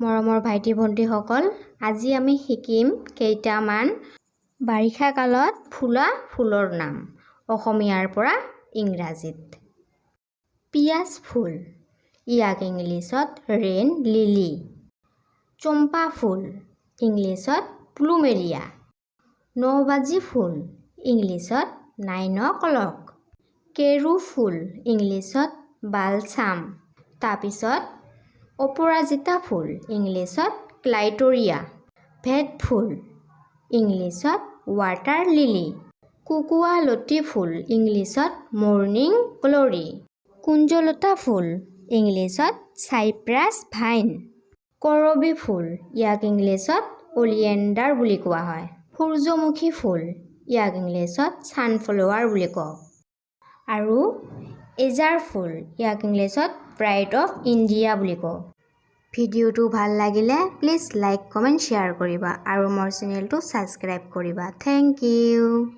মৰমৰ ভাইটি ভণ্টিসকল, আজি আমি শিকিম কেইটামান বাৰিষা কালত ফুলা ফুলৰ নাম অসমীয়াৰ পৰা ইংৰাজীত। পিয়াজ ফুল, ইয়াক ইংলিছত ৰেইন লিলি। চম্পা ফুল, ইংলিছত প্লুমেৰিয়া। নবাজি ফুল, ইংলিছত 9 o'clock। কেৰু ফুল, ইংলিছত বালচাম। তাৰপিছত অপৰাজিতা ফুল, ইংলিছত ক্লাইটৰিয়া। ভেট ফুল, ইংলিছত ৱাটাৰ লিলি। কুকুৱালতি ফুল, ইংলিছত মৰ্নিং গ্ল'ৰী। কুঞ্জলতা ফুল, ইংলিছত চাইপ্ৰাছ ভাইন। কৰবী ফুল, ইয়াক ইংলিছত অলিয়েণ্ডাৰ বুলি কোৱা হয়। সূৰ্যমুখী ফুল, ইয়াক ইংলিছত ছানফ্লাৱাৰ বুলি কয়। আৰু এজাৰ ফুল, ইয়াক ইংলিছত ব্ৰাইট অফ ইণ্ডিয়া বুলি কয়। ভিডিঅ'টো ভাল লাগিলে প্লিজ লাইক, কমেণ্ট, শ্বেয়াৰ কৰিবা আৰু মোৰ চেনেলটো ছাবস্ক্ৰাইব কৰিবা। Thank U.